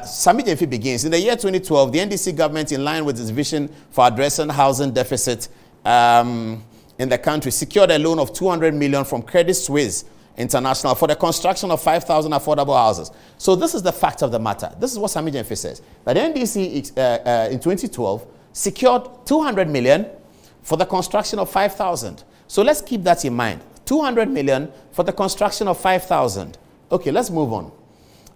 Sammy Gyamfi begins. In the year 2012, the NDC government, in line with its vision for addressing housing deficit in the country, secured a loan of 200 million from Credit Suisse International for the construction of 5,000 affordable houses. So this is the fact of the matter. This is what Sammy Gyamfi says. That the NDC in 2012 secured 200 million for the construction of 5,000. So let's keep that in mind. 200 million for the construction of 5,000. Okay, let's move on.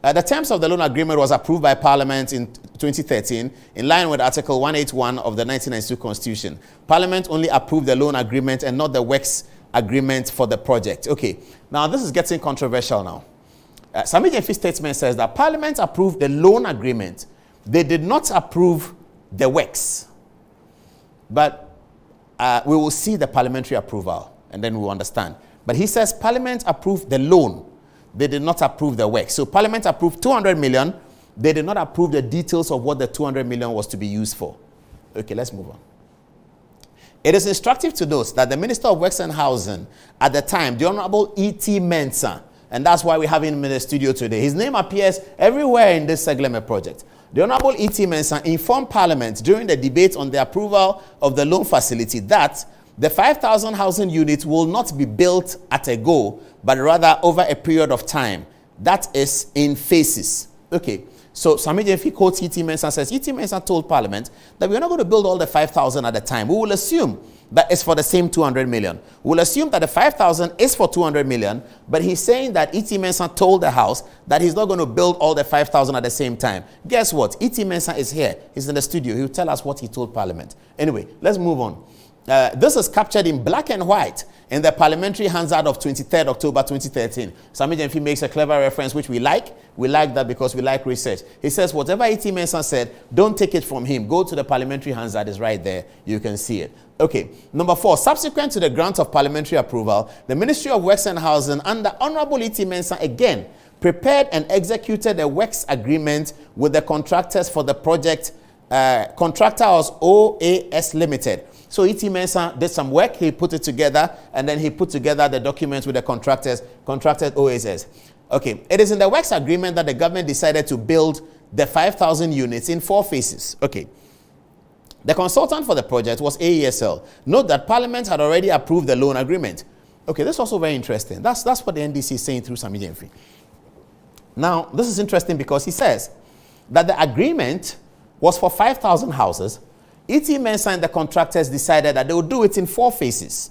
The terms of the loan agreement was approved by Parliament in 2013 in line with Article 181 of the 1992 Constitution. Parliament only approved the loan agreement and not the works agreement for the project. Okay, now this is getting controversial now. Sammy Gyamfi's statement says that Parliament approved the loan agreement. They did not approve the works. But we will see the parliamentary approval and then we will understand. But he says Parliament approved the loan. They did not approve the work. So Parliament approved 200 million. They did not approve the details of what the 200 million was to be used for. Okay, let's move on. It is instructive to note that the Minister of Works and Housing at the time, the Honorable E.T. Mensah, and that's why we have him in the studio today. His name appears everywhere in this SAGLEME project. The Honorable E.T. Mensah informed Parliament during the debate on the approval of the loan facility that the 5,000 housing units will not be built at a go, but rather over a period of time. That is in phases. Okay, so Sammy Gyamfi quotes E.T. Mensah and says, E.T. Mensah told Parliament that we're not going to build all the 5,000 at a time. We will assume that it's for the same 200 million. We'll assume that the 5,000 is for 200 million, but he's saying that E.T. Mensah told the House that he's not going to build all the 5,000 at the same time. Guess what? E.T. Mensah is here. He's in the studio. He'll tell us what he told Parliament. Anyway, let's move on. This is captured in black and white in the Parliamentary Hansard of 23rd October 2013. Sammy Gyamfi makes a clever reference, which we like. We like that because we like research. He says, whatever E.T. Mensah said, don't take it from him. Go to the Parliamentary Hansard. It's right there. You can see it. Okay. Number 4, subsequent to the grant of parliamentary approval, the Ministry of Works and Housing under Honorable E.T. Mensah again prepared and executed a works agreement with the contractors for the project. Contractor was OAS Limited. So E.T. Mensah did some work, he put it together, and then he put together the documents with the contracted OAS. Okay, it is in the works agreement that the government decided to build the 5,000 units in 4 phases. Okay. The consultant for the project was AESL. Note that Parliament had already approved the loan agreement. Okay, this is also very interesting. That's what the NDC is saying through Sammy Gyamfi. Now, this is interesting because he says that the agreement was for 5,000 houses. E.T. Mensah and the contractors decided that they would do it in 4 phases,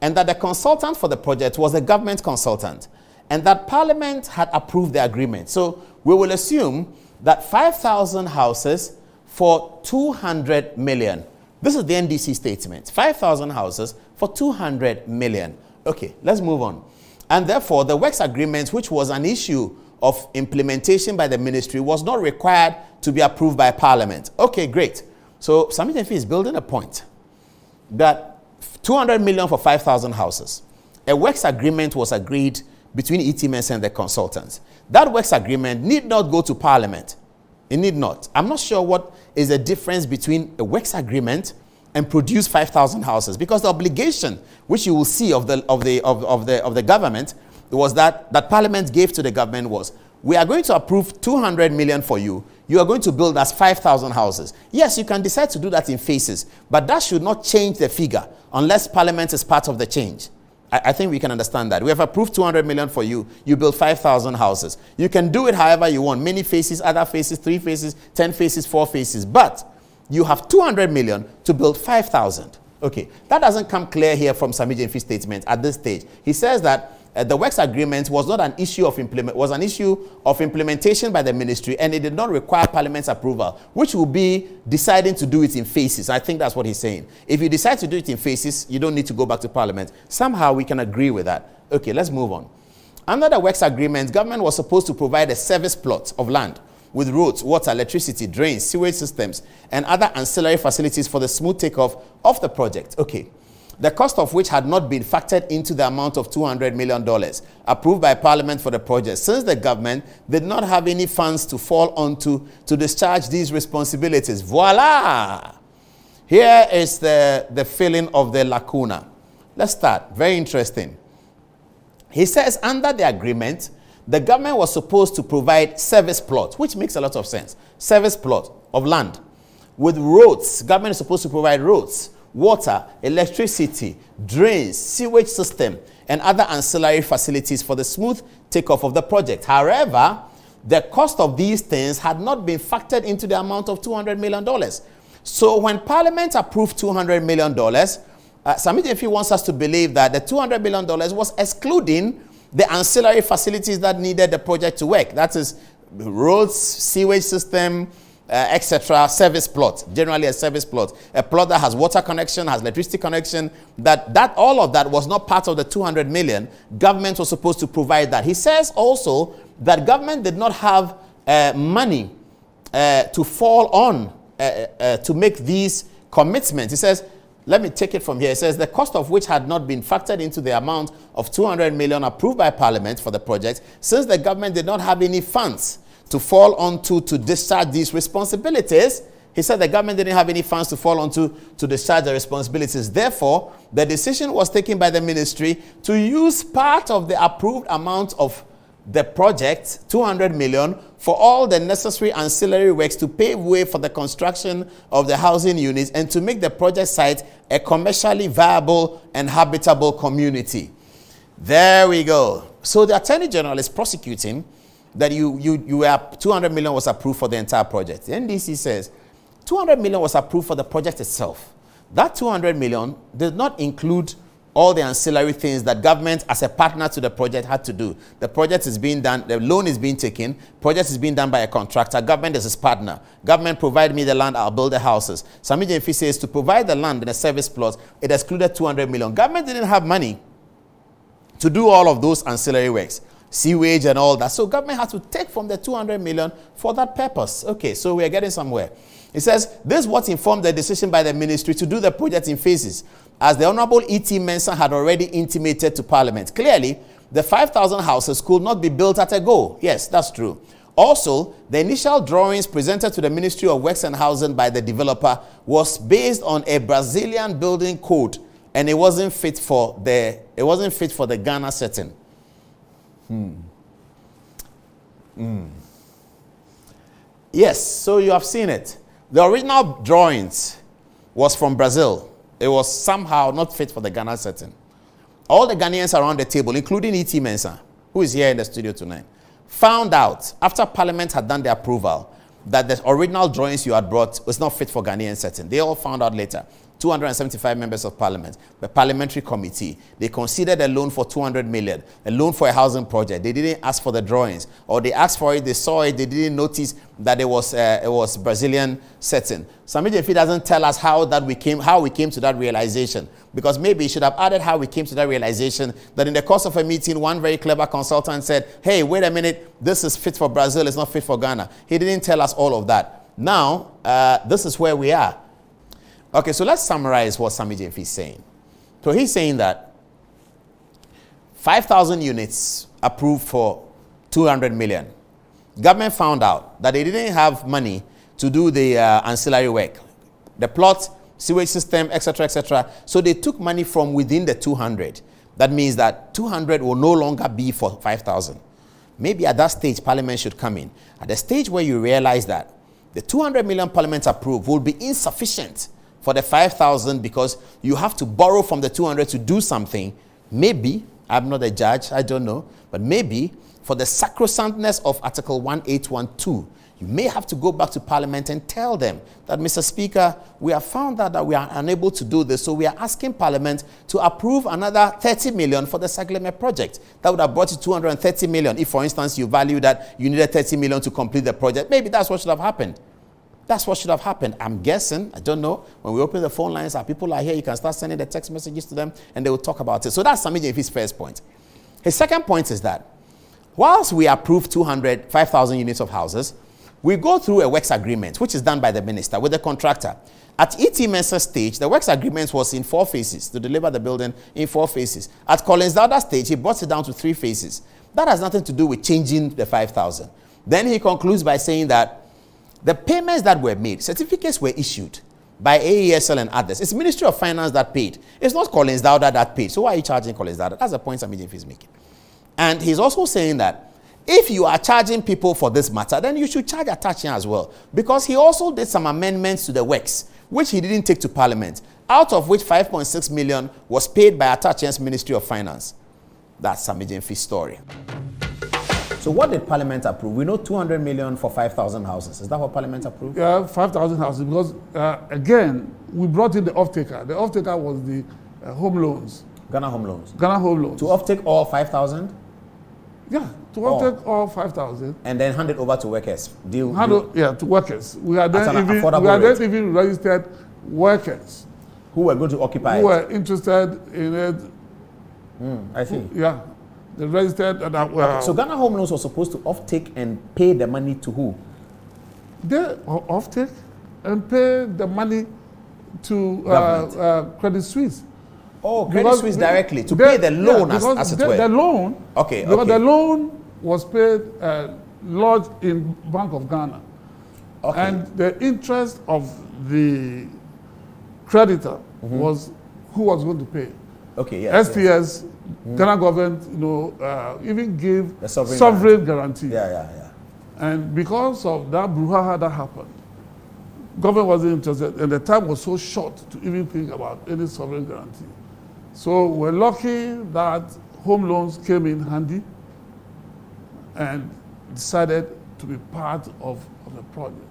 and that the consultant for the project was a government consultant, and that Parliament had approved the agreement. So we will assume that 5,000 houses for 200 million. This is the NDC statement. 5,000 houses for 200 million. Okay, let's move on. And therefore, the works agreement, which was an issue of implementation by the ministry, was not required to be approved by Parliament. Okay, great. So Sammy Gyamfi is building a point that 200 million for 5,000 houses. A works agreement was agreed between E.T. Mensah and the consultants. That works agreement need not go to Parliament. It need not. I'm not sure what is the difference between a works agreement and produce 5,000 houses, because the obligation which you will see of the government was that Parliament gave to the government was, we are going to approve 200 million for you. You are going to build us 5,000 houses. Yes, you can decide to do that in phases, but that should not change the figure unless Parliament is part of the change. I think we can understand that. We have approved 200 million for you. You build 5,000 houses. You can do it however you want. Many phases, other phases, 3 phases, 10 phases, 4 phases. But you have 200 million to build 5,000. Okay, that doesn't come clear here from Sammy Gyamfi's statement at this stage. He says that the works agreement was not an issue of implementation by the ministry, and it did not require Parliament's approval, which will be deciding to do it in phases. I think that's what he's saying. If you decide to do it in phases, you don't need to go back to Parliament. Somehow we can agree with that. Okay, let's move on. Under the works agreement, government was supposed to provide a service plot of land with roads, water, electricity, drains, sewage systems, and other ancillary facilities for the smooth takeoff of the project. Okay. The cost of which had not been factored into the amount of $200 million approved by Parliament for the project, since the government did not have any funds to fall onto to discharge these responsibilities. Voila! Here is the filling of the lacuna. Let's start. Very interesting. He says, under the agreement, the government was supposed to provide service plots, which makes a lot of sense. Service plot of land. With roads, government is supposed to provide roads, water, electricity, drains, sewage system, and other ancillary facilities for the smooth takeoff of the project. However, the cost of these things had not been factored into the amount of $200 million. So when Parliament approved $200 million, Sammy Gyamfi wants us to believe that the $200 million was excluding the ancillary facilities that needed the project to work. That is roads, sewage system, etc., service plot, generally a service plot. A plot that has water connection, has electricity connection, that all of that was not part of the 200 million. Government was supposed to provide that. He says also that government did not have money to fall on to make these commitments. He says, let me take it from here. It says the cost of which had not been factored into the amount of 200 million approved by Parliament for the project, since the government did not have any funds to fall onto to discharge these responsibilities. He said the government didn't have any funds to fall onto to discharge the responsibilities. Therefore, the decision was taken by the ministry to use part of the approved amount of the project, 200 million, for all the necessary ancillary works to pave way for the construction of the housing units and to make the project site a commercially viable and habitable community. There we go. So the Attorney General is prosecuting that you were 200 million was approved for the entire project. The NDC says 200 million was approved for the project itself. That 200 million did not include all the ancillary things that government as a partner to the project had to do. The project is being done, the loan is being taken, project is being done by a contractor, government is his partner. Government provide me the land, I'll build the houses. Sammy Gyamfi says to provide the land in a service plot, it excluded 200 million. Government didn't have money to do all of those ancillary works, sewage and all that. So government had to take from the 200 million for that purpose. Okay, so we are getting somewhere. It says, this is what informed the decision by the ministry to do the project in phases, as the Honorable E.T. Mensah had already intimated to Parliament. Clearly, the 5,000 houses could not be built at a go. Yes, that's true. Also, the initial drawings presented to the Ministry of Works and Housing by the developer was based on a Brazilian building code, and it wasn't fit for the Ghana setting. Yes, so you have seen it. The original drawings was from Brazil. It was somehow not fit for the Ghana setting. All the Ghanaians around the table, including E.T. Mensah, who is here in the studio tonight, found out after Parliament had done the approval that the original drawings you had brought was not fit for Ghanaian setting. They all found out later. 275 members of Parliament, the Parliamentary Committee, they considered a loan for 200 million, a loan for a housing project. They didn't ask for the drawings, or they asked for it, they saw it, they didn't notice that it was Brazilian setting. Sammy Gyamfi doesn't tell us how we came to that realization, because maybe he should have added how we came to that realization, that in the course of a meeting, one very clever consultant said, hey, wait a minute, this is fit for Brazil, it's not fit for Ghana. He didn't tell us all of that. Now, this is where we are. Okay, so let's summarize what Sammy Gyamfi is saying. So he's saying that 5,000 units approved for 200 million. Government found out that they didn't have money to do the ancillary work, the plot, sewage system, etc., etc. So they took money from within the 200. That means that 200 will no longer be for 5,000. Maybe at that stage, Parliament should come in. At the stage where you realize that the 200 million Parliament approved will be insufficient for the 5,000 because you have to borrow from the 200 to do something. Maybe, I'm not a judge, I don't know, but maybe for the sacrosanctness of Article 1812, you may have to go back to Parliament and tell them that, Mr. Speaker, we have found out that we are unable to do this, so we are asking Parliament to approve another 30 million for the SAGLEME project. That would have brought you 230 million. If, for instance, you value that you needed 30 million to complete the project, maybe that's what should have happened. That's what should have happened. I'm guessing, I don't know. When we open the phone lines, our people are here, you can start sending the text messages to them and they will talk about it. So that's Sammy Gyamfi's first point. His second point is that whilst we approve 5,000 units of houses, we go through a works agreement, which is done by the minister with the contractor. At E.T. Mensah's stage, the works agreement was in 4 phases, to deliver the building in 4 phases. At Dauda stage, he brought it down to 3 phases. That has nothing to do with changing the 5,000. Then he concludes by saying that the payments that were made, certificates were issued by AESL and others. It's Ministry of Finance that paid. It's not Dauda that paid. So why are you charging Dauda? That's the point Sammy Gyamfi is making. And he's also saying that if you are charging people for this matter, then you should charge Otchere as well. Because he also did some amendments to the works, which he didn't take to Parliament, out of which 5.6 million was paid by Otchere's Ministry of Finance. That's Sammy Gyamfi's story. So what did Parliament approve? We know 200 million for 5,000 houses. Is that what Parliament approved? Yeah, 5,000 houses, because again, we brought in the off-taker. The off-taker was the home loans. Ghana home loans. Ghana home loans. To off-take all 5,000? Yeah, to off-take all 5,000. And then hand it over to workers. Yeah, to workers. We had then even registered workers. Who were going to occupy who were interested in it. I see. Yeah. They registered and so Ghana Home Loans was supposed to off-take and pay the money to who? They off-take and pay the money to Credit Suisse. Oh, Credit Suisse directly to pay the loan as it were. The loan. Okay. Because the loan was paid lodged in Bank of Ghana, and the interest of the creditor was who was going to pay. Okay. Yes. STS. Ghana government, even gave a sovereign guarantee. Yeah. And because of that brouhaha that happened, government wasn't interested, and the time was so short to even think about any sovereign guarantee. So we're lucky that home loans came in handy and decided to be part of the project.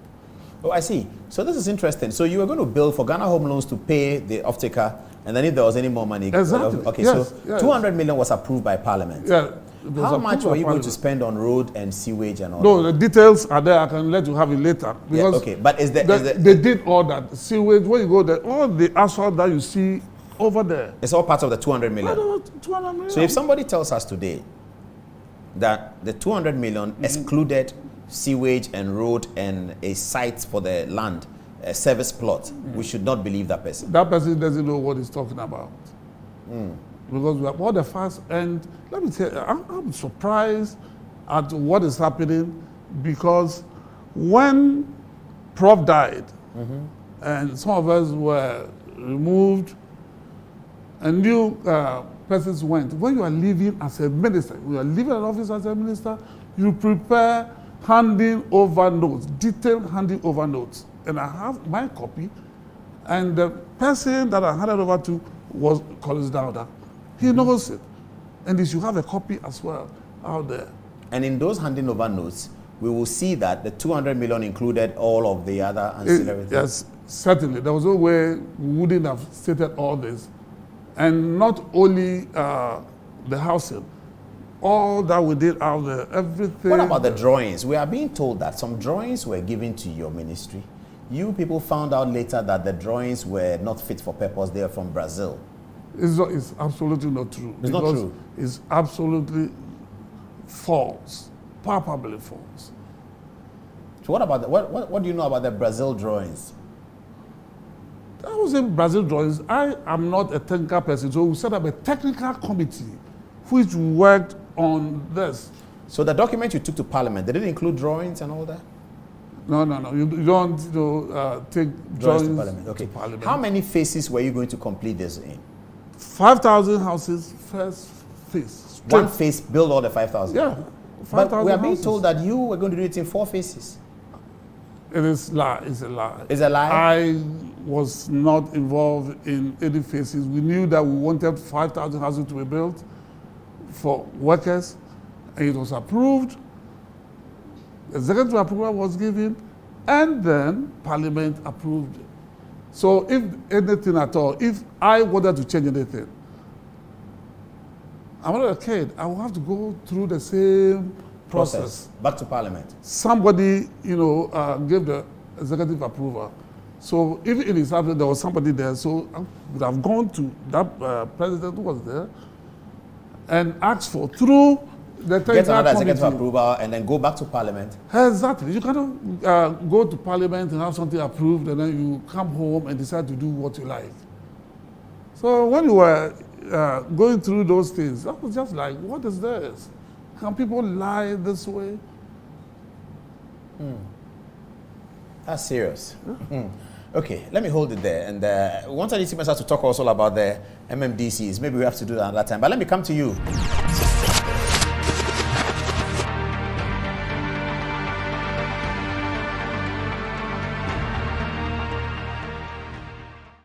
Oh, I see. So this is interesting. So you were going to bill for Ghana Home Loans to pay the off-taker, and then if there was any more money... Exactly. Okay, yes, so 200 million was approved by Parliament. Yeah. How much were you going to spend on road and sewage and all No, that? the details are there. I can let you have it later. Because okay, but they did all that. Sewage, when you go there, all the asphalt that you see over there. It's all part of the 200 million. 200 million. So if somebody tells us today that the 200 million excluded sewage and road and a site for the land, a service plot, we should not believe that person. That person doesn't know what he's talking about. Because we have all the facts, and let me tell you, I'm surprised at what is happening, because when Prof died, and some of us were removed, and new persons went. When you are leaving as a minister, you are leaving an office as a minister, you prepare handing over notes, detailed handing over notes. And I have my copy, and the person that I handed over to was Collins Dauda. He knows it, and he should have a copy as well out there. And in those handing over notes, we will see that the 200 million included all of the other ancillary things. Yes, certainly. There was no way we wouldn't have stated all this. And not only the housing, all that we did out there, everything. What about the drawings? We are being told that some drawings were given to your ministry. You people found out later that the drawings were not fit for purpose. They are from Brazil. It's absolutely not true. It's not true. It's absolutely false, palpably false. So what about what do you know about the Brazil drawings? I was in Brazil drawings. I am not a technical person, so we set up a technical committee which worked on this. So the document you took to Parliament, did it include drawings and all that? No. You don't take drawings to Parliament. Okay. To Parliament. How many phases were you going to complete this in? 5,000 houses, first phase. One phase, build all the 5,000? Yeah. But we are being told that you were going to do it in 4 phases. It is lie. It's a lie. It's a lie? I was not involved in any phases. We knew that we wanted 5,000 houses to be built for workers, and it was approved. Executive approval was given, and then Parliament approved it. So if anything at all, if I wanted to change anything, I'm not a kid. I will have to go through the same process. Back to Parliament. Somebody, gave the executive approval. So if in his absence there was somebody there, so I would have gone to that president who was there and asked for through the get another executive approval and then go back to Parliament. Exactly. You cannot go to Parliament and have something approved and then you come home and decide to do what you like. So when you were going through those things, I was just like, what is this? Can people lie this way? That's serious. Okay, let me hold it there. And we wanted Mensah to talk also about the MMDCs. Maybe we have to do that another time. But let me come to you.